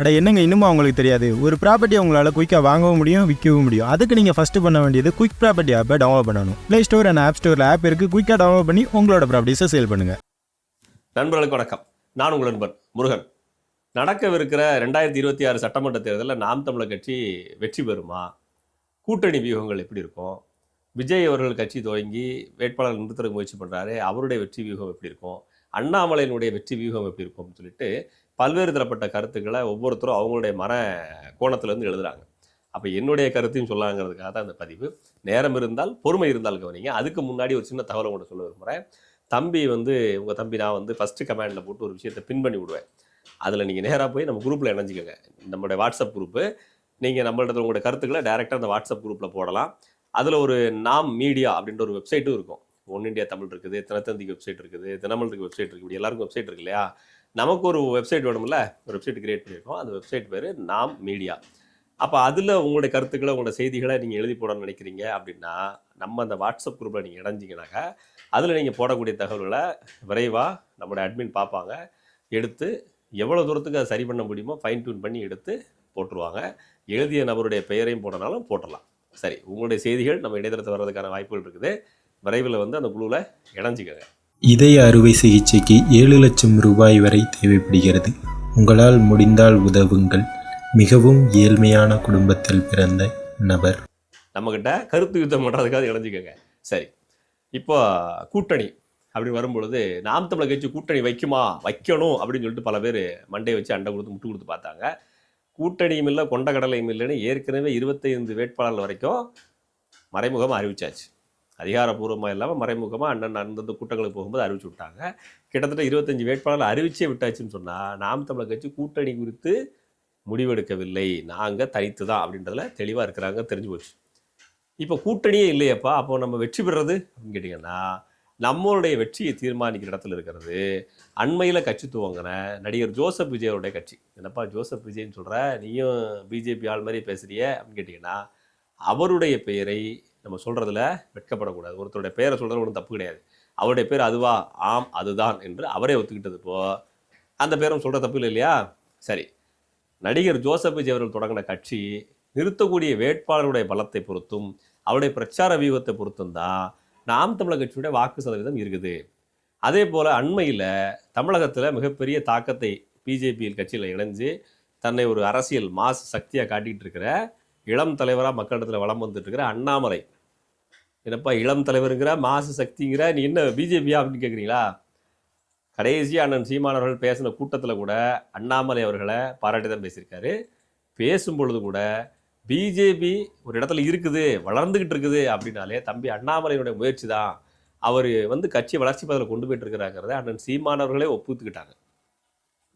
அட என்னங்க இன்னுமா உங்களுக்கு தெரியாது? ஒரு ப்ராப்பர்ட்டி உங்களால் குயிக்காக வாங்கவும் முடியும், விற்கவும் முடியும். அதுக்கு நீங்கள் ஃபஸ்ட்டு பண்ண வேண்டியது குயிக் ப்ராப்பர்ட்டி ஆப்பை டவுன்லோட் பண்ணணும். ப்ளே ஸ்டோர் அண்ட் ஆப் ஸ்டோரில் ஆப் இருக்குது. குயிக்காக டவுன்லோட் பண்ணி உங்களோட ப்ராப்பர்ட்டிஸை சேல் பண்ணுங்கள். நண்பர்களுக்கு வணக்கம். நான் உங்கள் நண்பன் முருகன். நடக்கவிருக்கிற 2026 சட்டமன்ற தேர்தலில் நாம் தமிழர் கட்சி வெற்றி பெறுமா? கூட்டணி வியூகங்கள் எப்படி இருக்கும்? விஜய் அவர்கள் கட்சி துவங்கி வேட்பாளர் நிறுத்துறதுக்கு முயற்சி பண்ணுறாரு, அவருடைய வெற்றி வியூகம் எப்படி இருக்கும்? அண்ணாமலையினுடைய வெற்றி வியூகம் எப்படி இருக்கும்னு சொல்லிட்டு பல்வேறு தரப்பட்ட கருத்துக்களை ஒவ்வொருத்தரும் அவங்களுடைய மன கோணத்திலேருந்து எழுதுகிறாங்க. அப்போ என்னுடைய கருத்தையும் சொல்லாங்கிறதுக்காக தான் அந்த பதிவு. நேரம் இருந்தால் பொறுமை இருந்தால் கவனிங்க. அதுக்கு முன்னாடி ஒரு சின்ன தகவலை கூட சொல்ல விரும்புகிறேன். தம்பி உங்கள் தம்பி நான் ஃபஸ்ட்டு கமெண்டில் போட்டு ஒரு விஷயத்தை பின் பண்ணி விடுவேன். அதில் நீங்கள் நேராக போய் நம்ம குரூப்பில் இணைஞ்சிக்கோங்க. நம்மளுடைய வாட்ஸ்அப் குரூப்பு. நீங்கள் நம்மள்ட்ட உங்களுடைய கருத்துக்களை டேரெக்டாக அந்த வாட்ஸ்அப் குரூப்பில் போடலாம். அதில் ஒரு நாம் மீடியா அப்படின்ற ஒரு வெப்சைட்டும் இருக்கும். ஒன் இண்டியா தமிழ் இருக்குது, தினத்தந்திக்கு வெப்சைட் இருக்குது, தினமலருக்கு வெப்சைட் இருக்குது, இப்படி எல்லாருக்கும் வெப்சைட் இருக்கு இல்லையா? நமக்கு ஒரு வெப்சைட் வேணும்ல, ஒரு வெப்சைட் கிரியேட் பண்ணியிருக்கோம். அந்த வெப்சைட் பேர் நாம் மீடியா. அப்போ அதில் உங்களுடைய கருத்துக்களை, உங்களோட செய்திகளை நீங்கள் எழுதி போடணும்னு நினைக்கிறீங்க அப்படின்னா, நம்ம அந்த வாட்ஸ்அப் குரூப்பில் நீங்கள் இணைஞ்சிங்கனாக்கா அதில் நீங்கள் போடக்கூடிய தகவல்களை விரைவாக நம்மளுடைய அட்மின் பார்ப்பாங்க. எடுத்து எவ்வளோ தூரத்துக்கு அதை சரி பண்ண முடியுமோ ஃபைன் டியூன் பண்ணி எடுத்து போட்டுருவாங்க. எழுதிய நபருடைய பெயரையும் போடனாலும் போட்டுடலாம். சரி, உங்களுடைய செய்திகள் நம்ம இணையதளத்தை வர்றதுக்கான வாய்ப்புகள் இருக்குது. விரைவில் அந்த குழுவில் இணைஞ்சிக்கங்க. இதய அறுவை சிகிச்சைக்கு 7 லட்சம் ரூபாய் வரை தேவைப்படுகிறது. உங்களால் முடிந்தால் உதவுங்கள். மிகவும் ஏழ்மையான குடும்பத்தில் பிறந்த நபர். நம்மக்கிட்ட கருத்து யுத்தம் பண்ணுறதுக்காக இணைஞ்சிக்கங்க. சரி, இப்போ கூட்டணி அப்படி வரும்பொழுது நாம் தமிழர் கட்சி கூட்டணி வைக்கணும் அப்படின்னு சொல்லிட்டு பல பேர் மண்டையை வச்சு அண்டை கொடுத்து முட்டு கொடுத்து பார்த்தாங்க. கூட்டணியும் இல்லை, கொண்ட கடலையும் இல்லைன்னு ஏற்கனவே 25 வேட்பாளர்கள் வரைக்கும் மறைமுகமாக அறிவிச்சாச்சு. அதிகாரப்பூர்வமாக இல்லாமல் மறைமுகமாக அந்தந்த கூட்டங்களுக்கு போகும்போது அறிவிச்சு விட்டாங்க. கிட்டத்தட்ட 25 வேட்பாளர்கள் அறிவிச்சே விட்டாச்சுன்னு சொன்னால் நாம் தமிழர் கட்சி கூட்டணி குறித்து முடிவெடுக்கவில்லை, நாங்கள் தனித்து தான் அப்படின்றதுல தெளிவாக இருக்கிறாங்க, தெரிஞ்சு போச்சு. இப்போ கூட்டணியே இல்லையப்பா, அப்போ நம்ம வெற்றி பெறுறது அப்படின்னு கேட்டிங்கன்னா, நம்மளுடைய வெற்றியை தீர்மானிக்கிற இடத்துல இருக்கிறது அண்மையில் கட்சி துவங்கின நடிகர் ஜோசப் விஜயோடைய கட்சி. என்னப்பா ஜோசப் விஜய்ன்னு சொல்கிற, நீயும் பிஜேபி ஆள் மாதிரி பேசுகிறிய அப்படின்னு கேட்டிங்கன்னா, அவருடைய பெயரை நம்ம சொல்கிறதுல வெட்கப்படக்கூடாது. ஒருத்தருடைய பெயரை சொல்கிறது ஒன்றும் தப்பு கிடையாது. அவருடைய பேர் அதுவா, ஆம் அதுதான் என்று அவரே ஒத்துக்கிட்டது போ அந்த பேரும் சொல்கிற தப்பு இல்லை இல்லையா? சரி, நடிகர் ஜோசப் விஜய் அவர்கள் தொடங்கின கட்சி நிறுத்தக்கூடிய வேட்பாளருடைய பலத்தை பொறுத்தும் அவருடைய பிரச்சார வியூகத்தை பொறுத்தும் தான் நாம் தமிழர் கட்சியுடைய வாக்கு சதவீதம் இருக்குது. அதே போல் அண்மையில் தமிழகத்தில் மிகப்பெரிய தாக்கத்தை பிஜேபி கட்சியில் இணைஞ்சு தன்னை ஒரு அரசியல் மாஸ் சக்தியாக காட்டிகிட்டு இருக்கிற இளம் தலைவராக மக்களிடத்தில் வளம் வந்துட்டு இருக்கிற அண்ணாமலை. என்னப்பா இளம் தலைவருங்கிற மாசு சக்திங்கிற, நீ என்ன பிஜேபியா அப்படின்னு கேட்குறீங்களா? கடைசியாக அண்ணன் சீமானவர்கள் பேசின கூட்டத்தில் கூட அண்ணாமலை அவர்களை பாராட்டி தான் பேசியிருக்காரு. பேசும்பொழுது கூட பிஜேபி ஒரு இடத்துல இருக்குது, வளர்ந்துக்கிட்டு இருக்குது அப்படின்னாலே தம்பி அண்ணாமலையினுடைய முயற்சி தான், அவர் கட்சி வளர்ச்சி பதவியில் கொண்டு போயிட்டு இருக்கிறாங்கிறத அண்ணன் சீமானவர்களே ஒப்புத்துக்கிட்டாங்க.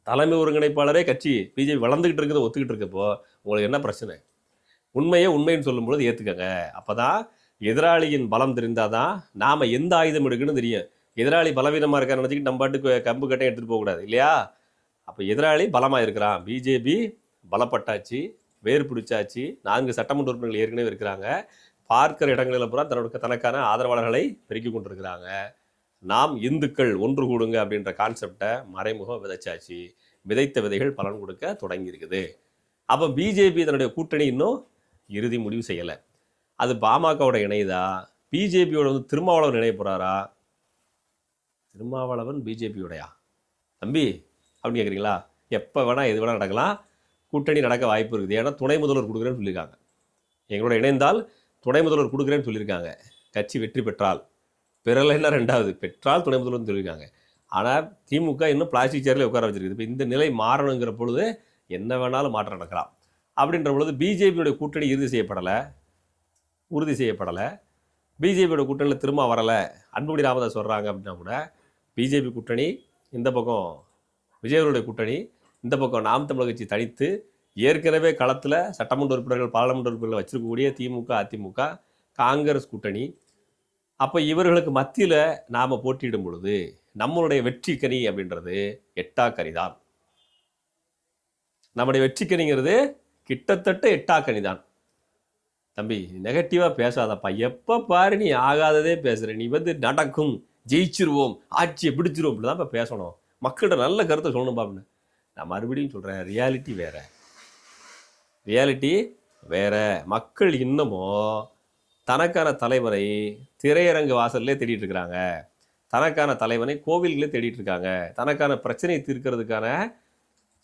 தலைமை ஒருங்கிணைப்பாளரே கட்சி பிஜேபி வளர்ந்துக்கிட்டு இருக்கிறத ஒத்துக்கிட்டு இருக்கப்போ உங்களுக்கு என்ன பிரச்சனை? உண்மைன்னு சொல்லும்பொழுது ஏற்றுக்கங்க. அப்போ தான் எதிராளியின் பலம் தெரிந்தால் தான் நாம் எந்த ஆயுதம் எடுக்குன்னு தெரியும். எதிராளி பலவீனமாக இருக்கான்னு நினச்சிக்கிட்டு நம்ம பாட்டுக்கு கம்பு கட்டையும் எடுத்துகிட்டு போகக்கூடாது இல்லையா? அப்போ எதிராளி பலமாக இருக்கிறான், பிஜேபி பலப்பட்டாச்சு, வேறு பிடிச்சாச்சு, 4 சட்டமன்ற உறுப்பினர்கள் ஏற்கனவே இருக்கிறாங்க, பார்க்கிற இடங்களில் பூரா தனக்கான ஆதரவாளர்களை பெருக்கி கொண்டிருக்கிறாங்க. நாம் இந்துக்கள் ஒன்று கூடுங்க அப்படின்ற கான்செப்டை மறைமுகம் விதைச்சாச்சு. விதைத்த விதைகள் பலன் கொடுக்க தொடங்கி இருக்குது. அப்போ பிஜேபி தன்னுடைய கூட்டணி இன்னும் இறுதி முடிவு செய்யலை. அது பாமகவோட இணையுதா, பிஜேபியோட திருமாவளவன் இணைய போகிறாரா? திருமாவளவன் பிஜேபியோடையா தம்பி அப்படின்னு கேட்குறீங்களா? எப்போ வேணால் எது வேணால் நடக்கலாம், கூட்டணி நடக்க வாய்ப்பு இருக்குது. ஏன்னா துணை முதல்வர் கொடுக்குறேன்னு சொல்லியிருக்காங்க. எங்களோட இணைந்தால் துணை முதல்வர் கொடுக்குறேன்னு சொல்லியிருக்காங்க. கட்சி வெற்றி பெற்றால், பிறலைன்னா 2வது, பெற்றால் துணை முதல்வர்னு சொல்லியிருக்காங்க. ஆனால் திமுக இன்னும் பிளாஸ்டிக் சேரில் உட்கார வச்சிருக்குது. இப்போ இந்த நிலை மாறணுங்கிற பொழுது என்ன வேணாலும் மாற்றம் நடக்கலாம். அப்படின்ற பொழுது பிஜேபியோடைய கூட்டணி உறுதி செய்யப்படலை. பிஜேபியோட கூட்டணியில் திரும்ப வரலை, அன்புமணி ராமதாஸ் வர்றாங்க அப்படின்னா கூட பிஜேபி கூட்டணி இந்த பக்கம், விஜயவருடைய கூட்டணி இந்த பக்கம், நாம் தமிழர் கட்சி தனித்து ஏற்கனவே களத்தில் சட்டமன்ற உறுப்பினர்கள், பாராளுமன்ற உறுப்பினர்கள் வச்சிருக்கக்கூடிய திமுக, அதிமுக, காங்கிரஸ் கூட்டணி. அப்போ இவர்களுக்கு மத்தியில் நாம் போட்டியிடும் பொழுது நம்மளுடைய வெற்றி கனி அப்படின்றது எட்டாக்கனி தான். நம்முடைய வெற்றி கனிங்கிறது கிட்டத்தட்ட எட்டாக்கனி தான். தம்பி நெகட்டிவாக பேசாதப்பா, எப்போ பாரு நீ ஆகாததே பேசுகிற. நீ நடக்கும், ஜெயிச்சிருவோம், ஆட்சியை பிடிச்சிருவோம், இப்படி தான் இப்போ பேசணும். மக்கள்கிட்ட நல்ல கருத்தை சொல்லணும்பா அப்படின்னு. நான் மறுபடியும் சொல்கிறேன், ரியாலிட்டி வேற. மக்கள் இன்னமும் தனக்கான தலைவரை திரையரங்கு வாசல்லே தேடிட்டு இருக்கிறாங்க, தனக்கான தலைவனை கோவில்களே தேடிட்டு இருக்காங்க, தனக்கான பிரச்சனையை தீர்க்கிறதுக்கான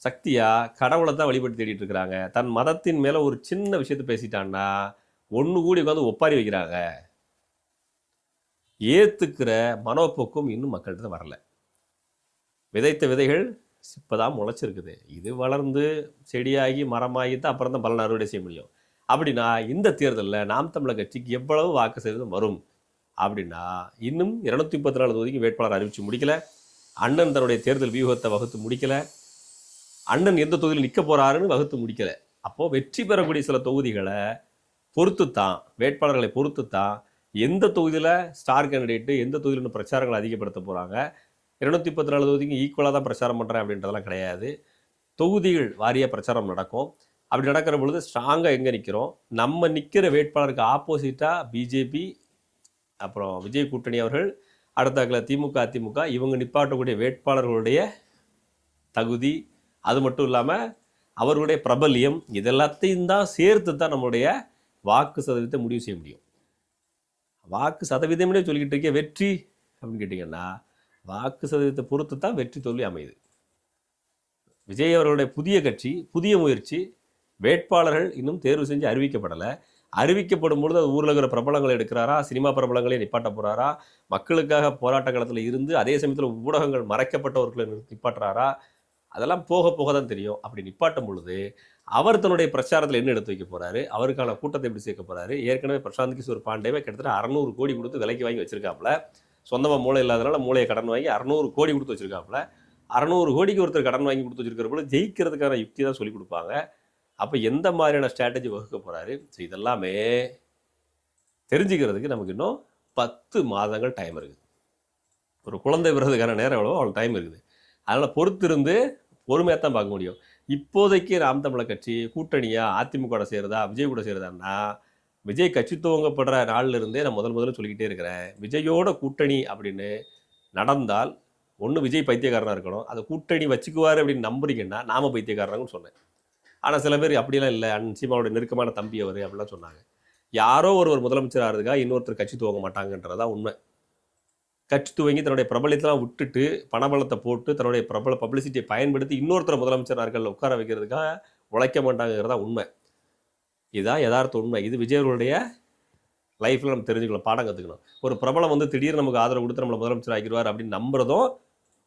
சக்தியா கடவுளை தான் வழிபட்டு தேடிட்டு இருக்கிறாங்க. தன் மதத்தின் மேலே ஒரு சின்ன விஷயத்தை பேசிட்டான்னா ஒன்று கூடி உட்காந்து ஒப்பாரி வைக்கிறாங்க. ஏற்றுக்கிற மனோப்போக்கும் இன்னும் மக்கள்கிட்ட வரல. விதைத்த விதைகள் இப்போதான் முளைச்சிருக்குது. இது வளர்ந்து செடியாகி மரமாகி தான் அப்புறம் தான் பலன் அறுவடை செய்ய முடியும். அப்படின்னா இந்த தேர்தலில் நாம் தமிழர் கட்சிக்கு எவ்வளவு வாக்கு சதவீதம் வரும் அப்படின்னா, இன்னும் 234 தொகுதிக்கு வேட்பாளர் அறிவித்து முடிக்கல. அண்ணன் தன்னுடைய தேர்தல் வியூகத்தை வகுத்து முடிக்கல. அண்ணன் எந்த தொகுதியில் நிற்க போறாருன்னு வகுத்து முடிக்கல. அப்போ வெற்றி பெறக்கூடிய சில தொகுதிகளை பொறுத்து தான், வேட்பாளர்களை பொறுத்து தான் எந்த தொகுதியில் ஸ்டார் கேண்டிடேட்டு, எந்த தொகுதியில் பிரச்சாரங்களை அதிகப்படுத்த போகிறாங்க. 234 தொகுதிக்கு ஈக்குவலாக தான் பிரச்சாரம் பண்ணுறேன் அப்படின்றதெல்லாம் கிடையாது. தொகுதிகள் வாரியாக பிரச்சாரம் நடக்கும். அப்படி நடக்கிற பொழுது ஸ்ட்ராங்காக எங்கே நிற்கிறோம், நம்ம நிற்கிற வேட்பாளருக்கு ஆப்போசிட்டாக பிஜேபி, அப்புறம் விஜய் கூட்டணி அவர்கள், அடுத்தாக்கில் திமுக அதிமுக இவங்க நிப்பாட்டக்கூடிய வேட்பாளர்களுடைய தகுதி, அது மட்டும் இல்லாமல் அவர்களுடைய பிரபல்யம், இதெல்லாத்தையும் தான் சேர்த்து தான் நம்மளுடைய வாக்கு சதவீதத்தை முடிவு செய்ய முடியும். வாக்கு சதவீதமே சொல்லிக்கிட்டு இருக்கே வெற்றி அப்படின்னு கேட்டிங்கன்னா, வாக்கு சதவீதத்தை பொறுத்து தான் வெற்றி தோல்வி அமையுது. விஜய் அவர்களுடைய புதிய கட்சி, புதிய முயற்சி, வேட்பாளர்கள் இன்னும் தேர்வு செஞ்சு அறிவிக்கப்படலை. அறிவிக்கப்படும் பொழுது அது ஊரில் இருக்கிற பிரபலங்களை எடுக்கிறாரா, சினிமா பிரபலங்களே நிப்பாட்ட போகிறாரா, மக்களுக்காக போராட்ட காலத்தில் இருந்து அதே சமயத்தில் ஊடகங்கள் மறைக்கப்பட்டவர்களை நிப்பாட்டுறாரா, அதெல்லாம் போக போக தான் தெரியும். அப்படி நிப்பாட்டும் பொழுது அவர் தன்னுடைய பிரச்சாரத்தில் என்ன எடுத்து வைக்க போகிறாரு, அவருக்கான கூட்டத்தை எப்படி சேர்க்க போகிறாரு. ஏற்கனவே பிரசாந்த் கிஷோர் பாண்டேவை கிட்டத்தட்ட 600 கோடி கொடுத்து விலைக்கு வாங்கி வச்சிருக்காப்புல. சொந்தமாக மூளை இல்லாதனால மூளையை கடன் வாங்கி 600 கோடி கொடுத்து வச்சிருக்காப்புல. 600 கோடிக்கு ஒருத்தர் கடன் வாங்கி கொடுத்து வச்சிருக்கிற போல ஜெயிக்கிறதுக்கான யுக்தி தான் சொல்லிக் கொடுப்பாங்க. அப்போ எந்த மாதிரியான ஸ்ட்ராட்டஜி வகுக்க போகிறாரு, ஸோ இதெல்லாமே தெரிஞ்சுக்கிறதுக்கு நமக்கு இன்னும் 10 மாதங்கள் டைம் இருக்குது. ஒரு குழந்தை பிறகுக்கான நேரம் எவ்வளோ அவ்வளோ டைம் இருக்குது. அதனால் பொறுத்திருந்து பொறுமையாக தான் பார்க்க முடியும். இப்போதைக்கு நாம் தமிழர் கட்சி கூட்டணியாக அதிமுக கூட சேருதா, விஜய் கூட சேருதான்னா, விஜய் கட்சி துவங்கப்படுற நாளில் இருந்தே நான் முதல்ல சொல்லிக்கிட்டே இருக்கிறேன், விஜயோட கூட்டணி அப்படின்னு நடந்தால் ஒன்று விஜய் பைத்தியக்காரனாக இருக்கணும், அதை கூட்டணி வச்சுக்குவார் அப்படின்னு நம்புறீங்கன்னா நாம பைத்தியக்காரனாங்கன்னு சொன்னேன். ஆனால் சில பேர் அப்படிலாம் இல்லை, சீமாவோட நெருக்கமான தம்பி அவர் அப்படிலாம் சொன்னாங்க. யாரோ ஒருவர் முதலமைச்சர் ஆகிறதுக்காக இன்னொருத்தர் கட்சி துவங்க மாட்டாங்கன்றதான் உண்மை. கட்சி துவங்கி தன்னுடைய பிரபலத்தெல்லாம் விட்டுட்டு பணபலத்தை போட்டு தன்னுடைய பிரபல பப்ளிசிட்டியை பயன்படுத்தி இன்னொருத்தர் முதலமைச்சர்கள் உட்கார வைக்கிறதுக்காக உழைக்க மாட்டாங்கிறதா உண்மை. இதுதான் யதார்த்த உண்மை. இது விஜயர்களுடைய லைஃப்பில் நம்ம தெரிஞ்சுக்கணும், பாடம் கற்றுக்கணும். ஒரு பிரபலம் வந்து திடீர்னு நமக்கு ஆதரவு கொடுத்து நம்மளை முதலமைச்சர் ஆகிடுவார் அப்படின்னு நம்புறதும்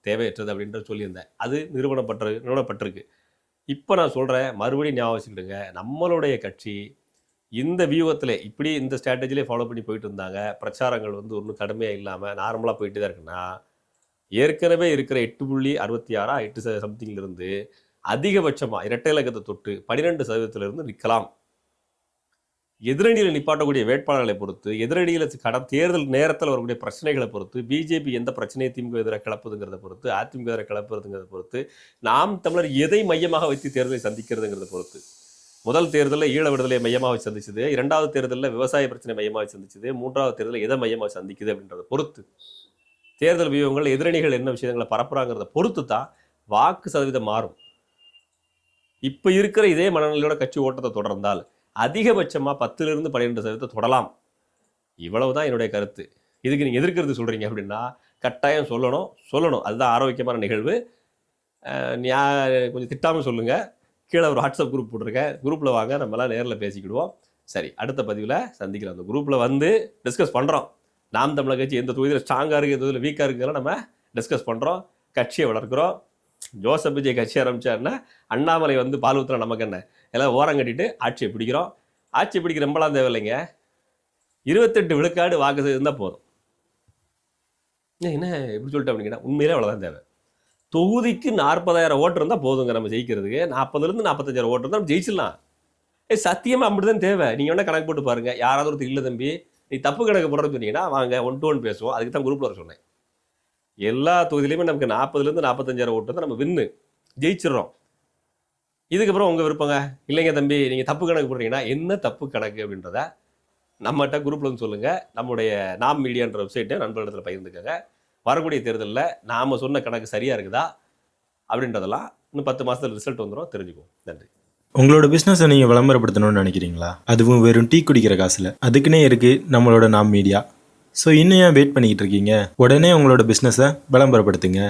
தேவையற்றது அப்படின்ற சொல்லியிருந்தேன். அது நிறுவனப்பட்டிருக்கு. இப்போ நான் சொல்கிறேன், மறுபடியும் ஞாபகம் வச்சுக்கிடுங்க, நம்மளுடைய கட்சி இந்த வியூகத்தில் இப்படி இந்த ஸ்ட்ராட்டஜிலே ஃபாலோ பண்ணி போயிட்டு இருந்தாங்க. பிரச்சாரங்கள் வந்து ஒன்றும் கடுமையாக இல்லாமல் நார்மலாக போயிட்டு தான் இருக்குன்னா, ஏற்கனவே இருக்கிற 8.66 8 சம்திங்கிலிருந்து அதிகபட்சமாக இரட்டை இலக்கத்தை தொட்டு 12% நிற்கலாம். எதிரணியில் நிப்பாட்டக்கூடிய வேட்பாளர்களை பொறுத்து, எதிரணியில் தேர்தல் நேரத்தில் வரக்கூடிய பிரச்சனைகளை பொறுத்து, பிஜேபி எந்த பிரச்சனையை திமுக எதிராக கிளப்புதுங்கிறத பொறுத்து, அதிமுக எதிராக கிளப்புறதுங்கிறத பொறுத்து, நாம் தமிழர் எதை மையமாக வைத்து தேர்தலை சந்திக்கிறதுங்கிறத பொறுத்து, முதல் தேர்தலில் ஈழ விடுதலை மையமாக வச்சு சந்திச்சது, 2வது தேர்தலில் விவசாய பிரச்சனை மையமாக வச்சு சந்திச்சது, 3வது தேர்தலில் எதை மையமாக சந்திக்குது அப்படின்றத பொறுத்து, தேர்தல் வியூகங்கள் எதிரணிகள் என்ன விஷயங்களை பரப்புறாங்கிறத பொறுத்து தான் வாக்கு சதவீதம் மாறும். இப்போ இருக்கிற இதே மனநிலையோட கட்சி ஓட்டத்தை தொடர்ந்தால் அதிகபட்சமாக 10% 12% தொடலாம். இவ்வளவு தான் என்னுடைய கருத்து. இதுக்கு நீங்கள் எதிர்க்கிறது சொல்கிறீங்க அப்படின்னா கட்டாயம் சொல்லணும். அதுதான் ஆரோக்கியமான நிகழ்வு. கொஞ்சம் திட்டாமல் சொல்லுங்கள். கீழே ஒரு வாட்ஸ்அப் குரூப் போட்டிருக்கேன், குரூப்பில் வாங்க, நம்மளாம் நேரில் பேசிக்கிடுவோம். சரி, அடுத்த பதிவில் சந்திக்கலாம். அந்த குரூப்பில் வந்து டிஸ்கஸ் பண்ணுறோம். நாம் தமிழர் கட்சி எந்த தொகுதியில் ஸ்ட்ராங்காக இருக்குது, எந்த தொகுதியில் வீக்காக இருக்குதுலாம் நம்ம டிஸ்கஸ் பண்ணுறோம். கட்சியை வளர்க்குறோம். ஜோசப் விஜய் கட்சி ஆரம்பித்தாருன்னா அண்ணாமலை வந்து பால் ஊற்றுறோம், நமக்கு என்ன எல்லாம் ஓரம் கட்டிட்டு ஆட்சியை பிடிக்கிறோம். ஆட்சியை பிடிக்கிற ரொம்பலாம் தேவையில்லைங்க, 28 விழுக்காடு வாக்கு இருந்தால் போதும். என்ன எப்படி சொல்லிட்டு அப்படிங்கன்னா உண்மையிலே அவ்வளோதான் தேவை. தொகுதிக்கு 40,000 ஓட்டு இருந்தால் போதுங்க நம்ம ஜெயிக்கிறதுக்கு. 40,000 45,000 ஓட்டு இருந்தால் நம்ம ஜெயிச்சிடலாம். சத்தியமாக அப்படி தான் தேவை. நீங்கள் வேணால் கணக்கு போட்டு பாருங்கள். யாராவது ஒருத்தர் இல்லை தம்பி நீ தப்பு கணக்கு போடுறதுன்னு சொன்னீங்கன்னா வாங்க 1 to 1 பேசுவோம். அதுக்கு தான் குரூப்பில் வர சொன்னேன். எல்லா தொகுதியிலையுமே நமக்கு 40,000 45,000 ஓட்டு தான் நம்ம வின்னு ஜெயிச்சிடறோம். இதுக்கப்புறம் உங்கள் விருப்பங்க. இல்லைங்க தம்பி நீங்கள் தப்பு கணக்கு போடுறீங்கன்னா என்ன தப்பு கணக்கு அப்படின்றத நம்மகிட்ட குரூப்பில் வந்து சொல்லுங்கள். நம்முடைய நாம் மீடியான்ற வெப்சைட்டை நண்பர்களிடத்தில் பகிர்ந்துக்கங்க. வரக்கூடிய தேர்தலில் நாம் சொன்ன கணக்கு சரியாக இருக்குதா அப்படின்றதெல்லாம் இன்னும் 10 மாதத்தில் ரிசல்ட் வந்துடும், தெரிஞ்சுக்குவோம். நன்றி. உங்களோட பிஸ்னஸை நீங்கள் விளம்பரப்படுத்தணும்னு நினைக்கிறீங்களா? அதுவும் வெறும் டீ குடிக்கிற காசில். அதுக்குன்னே இருக்குது நம்மளோட நாம் மீடியா. ஸோ இன்னும் ஏன் வெயிட் பண்ணிக்கிட்டு இருக்கீங்க? உடனே உங்களோட பிஸ்னஸை விளம்பரப்படுத்துங்க.